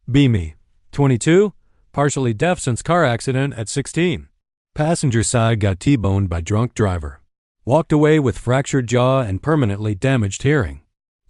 Me, 22, partially deaf since car accident at 16. Passenger side got T-boned by drunk driver. Walked away with fractured jaw and permanently damaged hearing.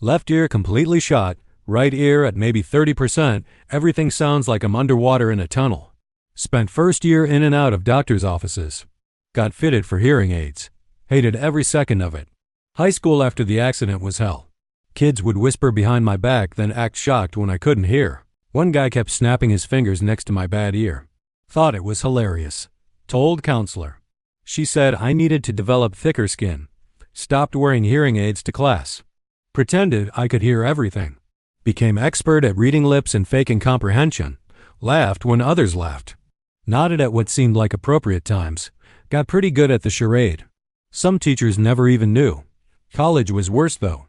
Left ear completely shot, right ear at maybe 30%, everything sounds like I'm underwater in a tunnel. Spent first year in and out of doctor's offices. Got fitted for hearing aids. Hated every second of it. High school after the accident was hell. Kids would whisper behind my back, then act shocked when I couldn't hear. One guy kept snapping his fingers next to my bad ear. Thought it was hilarious. Told counselor. She said I needed to develop thicker skin. Stopped wearing hearing aids to class. Pretended I could hear everything. Became expert at reading lips and faking comprehension. Laughed when others laughed. Nodded at what seemed like appropriate times. Got pretty good at the charade. Some teachers never even knew. College was worse though.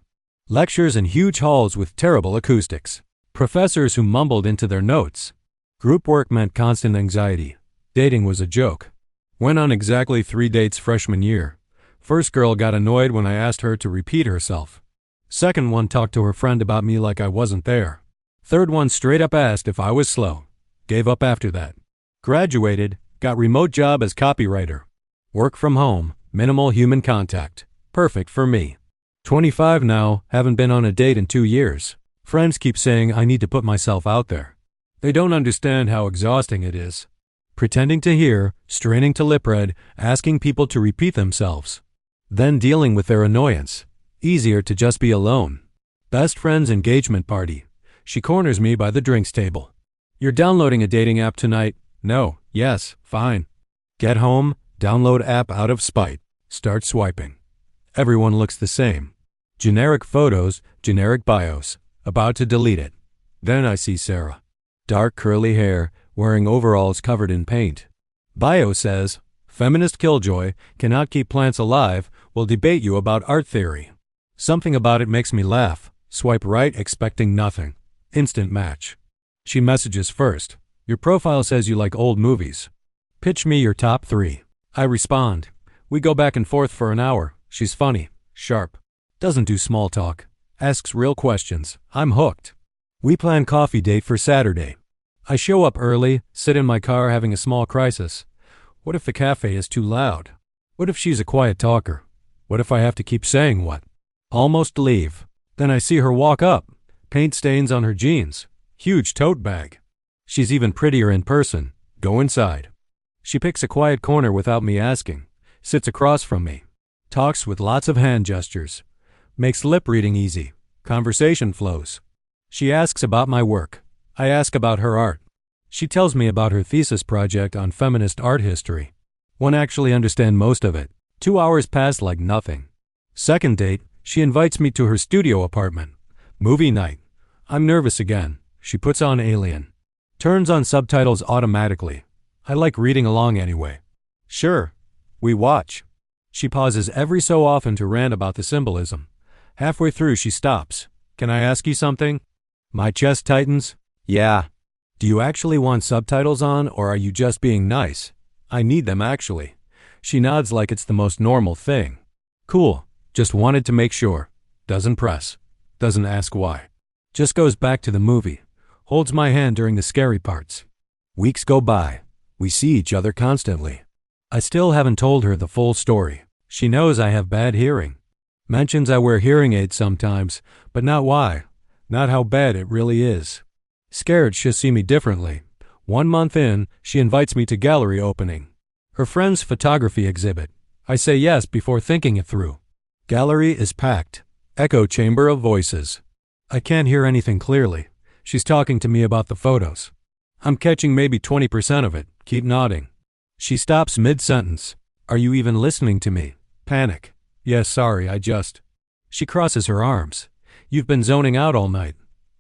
Lectures in huge halls with terrible acoustics. Professors who mumbled into their notes. Group work meant constant anxiety. Dating was a joke. Went on exactly 3 dates freshman year. First girl got annoyed when I asked her to repeat herself. Second one talked to her friend about me like I wasn't there. Third one straight up asked if I was slow. Gave up after that. Graduated, got remote job as copywriter. Work from home, minimal human contact. Perfect for me. 25 now, haven't been on a date in 2 years. Friends keep saying I need to put myself out there. They don't understand how exhausting it is. Pretending to hear, straining to lip read, asking people to repeat themselves. Then dealing with their annoyance. Easier to just be alone. Best friend's engagement party. She corners me by the drinks table. You're downloading a dating app tonight? No. Yes. Fine. Get home, download app out of spite. Start swiping. Everyone looks the same. Generic photos, generic bios. About to delete it. Then I see Sarah. Dark curly hair, wearing overalls covered in paint. Bio says, Feminist killjoy, cannot keep plants alive, will debate you about art theory. Something about it makes me laugh. Swipe right expecting nothing. Instant match. She messages first. Your profile says you like old movies. Pitch me your top 3. I respond. We go back and forth for an hour. She's funny. Sharp. Doesn't do small talk. Asks real questions. I'm hooked. We plan coffee date for Saturday. I show up early, sit in my car having a small crisis. What if the cafe is too loud? What if she's a quiet talker? What if I have to keep saying what? Almost leave. Then I see her walk up. Paint stains on her jeans. Huge tote bag. She's even prettier in person. Go inside. She picks a quiet corner without me asking. Sits across from me. Talks with lots of hand gestures. Makes lip reading easy. Conversation flows. She asks about my work. I ask about her art. She tells me about her thesis project on feminist art history. Won't actually understand most of it. 2 hours pass like nothing. Second date, she invites me to her studio apartment. Movie night. I'm nervous again. She puts on Alien. Turns on subtitles automatically. I like reading along anyway. Sure. We watch. She pauses every so often to rant about the symbolism. Halfway through she stops. Can I ask you something? My chest tightens. Yeah. Do you actually want subtitles on, or are you just being nice? I need them actually. She nods like it's the most normal thing. Cool. Just wanted to make sure. Doesn't press. Doesn't ask why. Just goes back to the movie. Holds my hand during the scary parts. Weeks go by. We see each other constantly. I still haven't told her the full story. She knows I have bad hearing. Mentions I wear hearing aids sometimes, but not why. Not how bad it really is. Scared she'll see me differently. 1 month in, she invites me to gallery opening. Her friend's photography exhibit. I say yes before thinking it through. Gallery is packed. Echo chamber of voices. I can't hear anything clearly. She's talking to me about the photos. I'm catching maybe 20% of it. Keep nodding. She stops mid-sentence. Are you even listening to me? Panic. Yes, sorry, I just... She crosses her arms. You've been zoning out all night.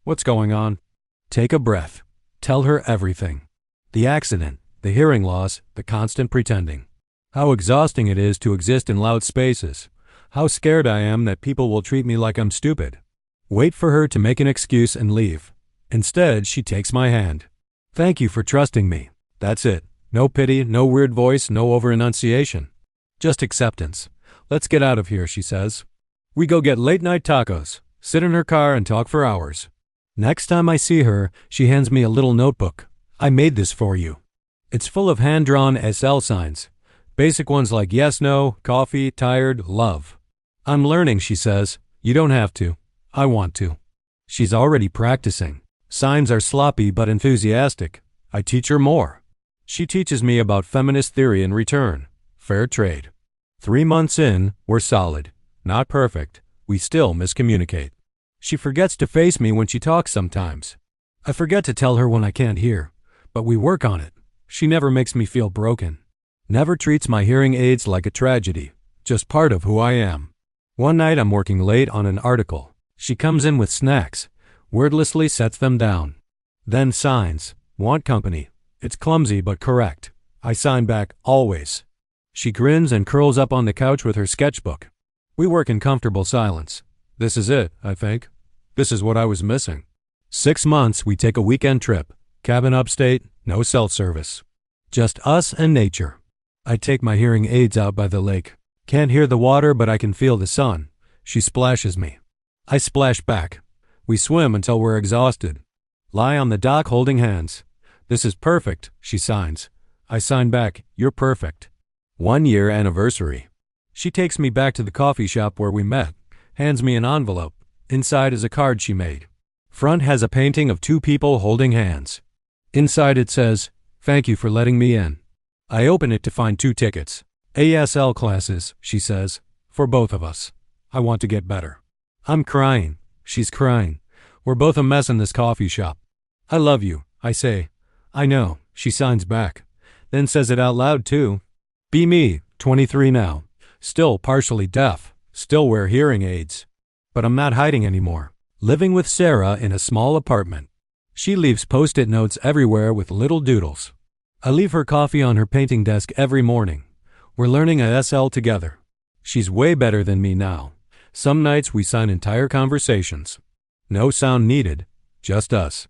What's going on? Take a breath. Tell her everything. The accident, the hearing loss, the constant pretending. How exhausting it is to exist in loud spaces. How scared I am that people will treat me like I'm stupid. Wait for her to make an excuse and leave. Instead, she takes my hand. Thank you for trusting me. That's it. No pity, no weird voice, no over-enunciation. Just acceptance. Let's get out of here, she says. We go get late-night tacos, sit in her car and talk for hours. Next time I see her, she hands me a little notebook. I made this for you. It's full of hand-drawn SL signs. Basic ones like yes, no, coffee, tired, love. I'm learning, she says. You don't have to. I want to. She's already practicing. Signs are sloppy but enthusiastic. I teach her more. She teaches me about feminist theory in return. Fair trade. 3 months in, we're solid. Not perfect. We still miscommunicate. She forgets to face me when she talks sometimes. I forget to tell her when I can't hear. But we work on it. She never makes me feel broken. Never treats my hearing aids like a tragedy. Just part of who I am. One night I'm working late on an article. She comes in with snacks. Wordlessly sets them down. Then signs. Want company. It's clumsy but correct. I sign back, always. She grins and curls up on the couch with her sketchbook. We work in comfortable silence. This is it, I think. This is what I was missing. 6 months, we take a weekend trip. Cabin upstate, no cell service. Just us and nature. I take my hearing aids out by the lake. Can't hear the water, but I can feel the sun. She splashes me. I splash back. We swim until we're exhausted. Lie on the dock holding hands. This is perfect, she signs. I sign back, you're perfect. 1 year anniversary. She takes me back to the coffee shop where we met, hands me an envelope. Inside is a card she made. Front has a painting of 2 people holding hands. Inside it says, "Thank you for letting me in." I open it to find 2 tickets. ASL classes, she says, for both of us. I want to get better. I'm crying. She's crying. We're both a mess in this coffee shop. I love you, I say. I know, she signs back. Then says it out loud too. Be me, 23 now. Still partially deaf. Still wear hearing aids. But I'm not hiding anymore. Living with Sarah in a small apartment. She leaves post-it notes everywhere with little doodles. I leave her coffee on her painting desk every morning. We're learning a SL together. She's way better than me now. Some nights we sign entire conversations. No sound needed, just us.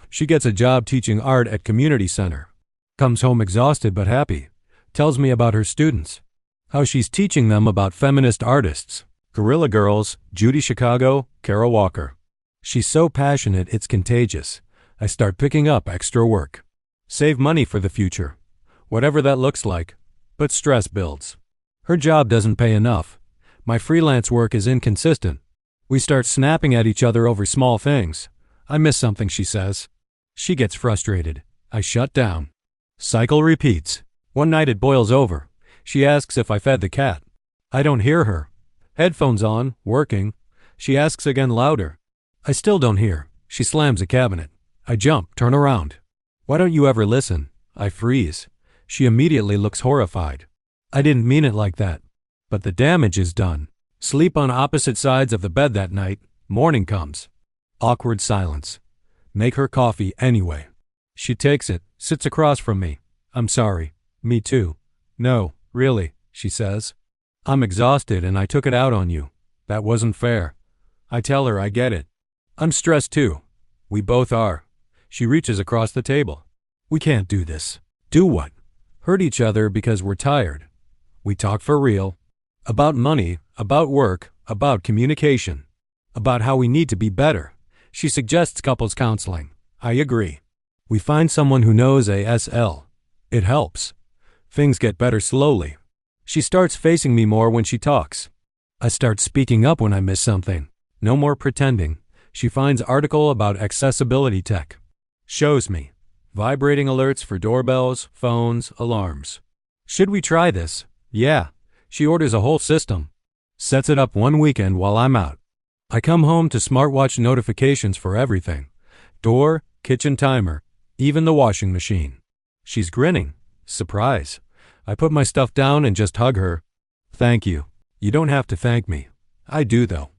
She gets a job teaching art at community center. Comes home exhausted but happy. Tells me about her students. How she's teaching them about feminist artists. Guerrilla Girls, Judy Chicago, Kara Walker. She's so passionate it's contagious. I start picking up extra work. Save money for the future. Whatever that looks like. But stress builds. Her job doesn't pay enough. My freelance work is inconsistent. We start snapping at each other over small things. I miss something, she says. She gets frustrated. I shut down. Cycle repeats. One night it boils over. She asks if I fed the cat. I don't hear her. Headphones on, working. She asks again louder. I still don't hear. She slams a cabinet. I jump, turn around. Why don't you ever listen? I freeze. She immediately looks horrified. I didn't mean it like that. But the damage is done. Sleep on opposite sides of the bed that night. Morning comes. Awkward silence. Make her coffee anyway. She takes it, sits across from me. I'm sorry. Me too. No, really, she says. I'm exhausted and I took it out on you. That wasn't fair. I tell her I get it. I'm stressed too. We both are. She reaches across the table. We can't do this. Do what? Hurt each other because we're tired. We talk for real. About money, about work, about communication. About how we need to be better. She suggests couples counseling. I agree. We find someone who knows ASL. It helps. Things get better slowly. She starts facing me more when she talks. I start speaking up when I miss something. No more pretending. She finds article about accessibility tech. Shows me. Vibrating alerts for doorbells, phones, alarms. Should we try this? Yeah. She orders a whole system. Sets it up one weekend while I'm out. I come home to smartwatch notifications for everything. Door, kitchen timer, even the washing machine. She's grinning. Surprise. I put my stuff down and just hug her. Thank you. You don't have to thank me. I do though.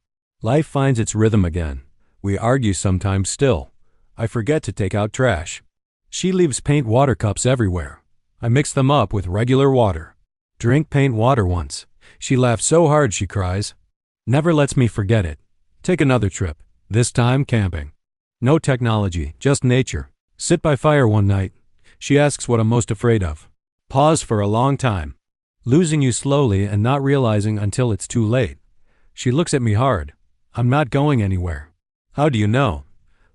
Life finds its rhythm again. We argue sometimes still. I forget to take out trash. She leaves paint water cups everywhere. I mix them up with regular water. Drink paint water once. She laughs so hard she cries. Never lets me forget it. Take another trip. This time camping. No technology, just nature. Sit by fire one night. She asks what I'm most afraid of. Pause for a long time. Losing you slowly and not realizing until it's too late. She looks at me hard. I'm not going anywhere. How do you know?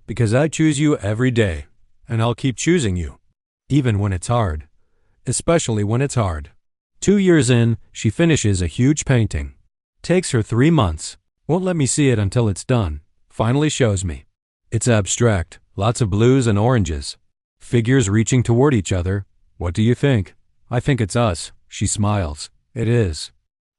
Because I choose you every day, and I'll keep choosing you, even when it's hard, especially when it's hard. 2 years in, she finishes a huge painting. Takes her 3 months. Won't let me see it until it's done. Finally shows me. It's abstract, lots of blues and oranges. Figures reaching toward each other. What do you think? I think it's us. She smiles. It is.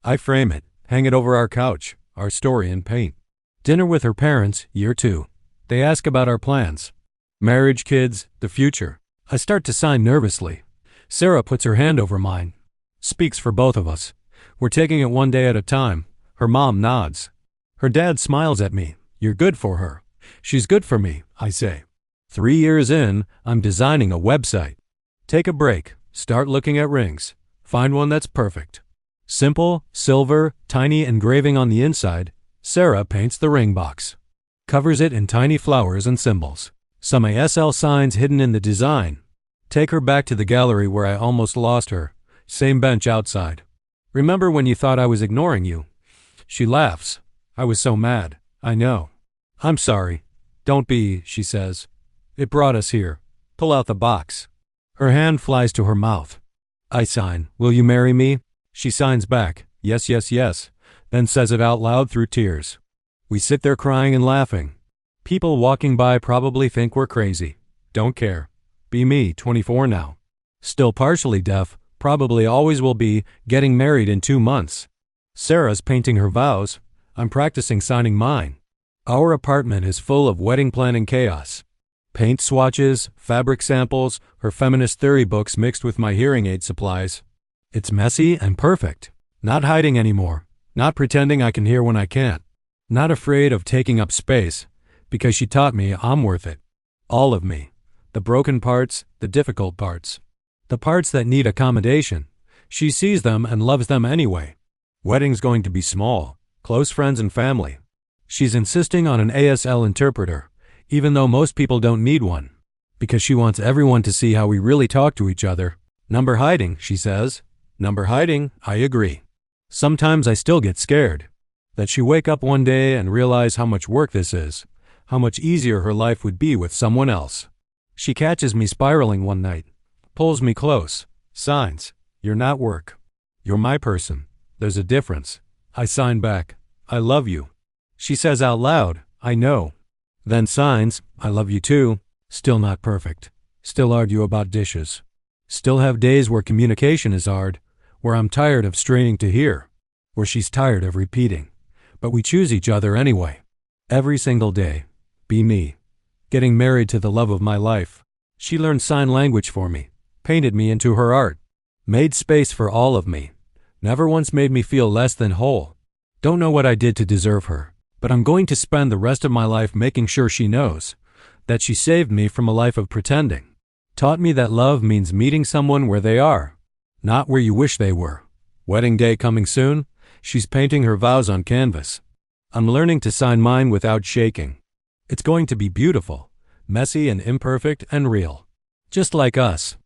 I frame it, hang it over our couch, our story in paint. Dinner with her parents, year 2. They ask about our plans. Marriage, kids, the future. I start to sign nervously. Sarah puts her hand over mine. Speaks for both of us. We're taking it one day at a time. Her mom nods. Her dad smiles at me. You're good for her. She's good for me, I say. 3 years in, I'm designing a website. Take a break. Start looking at rings. Find one that's perfect. Simple, silver, tiny engraving on the inside. Sarah paints the ring box. Covers it in tiny flowers and symbols. Some ASL signs hidden in the design. Take her back to the gallery where I almost lost her. Same bench outside. Remember when you thought I was ignoring you? She laughs. I was so mad. I know. I'm sorry. Don't be, she says. It brought us here. Pull out the box. Her hand flies to her mouth. I sign. Will you marry me? She signs back. Yes, yes, yes. Then says it out loud through tears. We sit there crying and laughing. People walking by probably think we're crazy. Don't care. Be me, 24 now. Still partially deaf, probably always will be, getting married in 2 months. Sarah's painting her vows. I'm practicing signing mine. Our apartment is full of wedding planning chaos. Paint swatches, fabric samples, her feminist theory books mixed with my hearing aid supplies. It's messy and perfect. Not hiding anymore. Not pretending I can hear when I can't. Not afraid of taking up space, because she taught me I'm worth it. All of me. The broken parts, the difficult parts. The parts that need accommodation. She sees them and loves them anyway. Wedding's going to be small. Close friends and family. She's insisting on an ASL interpreter, even though most people don't need one. Because she wants everyone to see how we really talk to each other. Number hiding, she says. Number hiding, I agree. Sometimes I still get scared. That she wake up one day and realize how much work this is, how much easier her life would be with someone else. She catches me spiraling one night, pulls me close, signs, you're not work. You're my person. There's a difference. I sign back, I love you. She says out loud, I know. Then signs, I love you too. Still not perfect. Still argue about dishes. Still have days where communication is hard, where I'm tired of straining to hear, where she's tired of repeating. But we choose each other anyway. Every single day. Be me. Getting married to the love of my life. She learned sign language for me. Painted me into her art. Made space for all of me. Never once made me feel less than whole. Don't know what I did to deserve her, but I'm going to spend the rest of my life making sure she knows that she saved me from a life of pretending. Taught me that love means meeting someone where they are, not where you wish they were. Wedding day coming soon. She's painting her vows on canvas. I'm learning to sign mine without shaking. It's going to be beautiful, messy and imperfect and real. Just like us.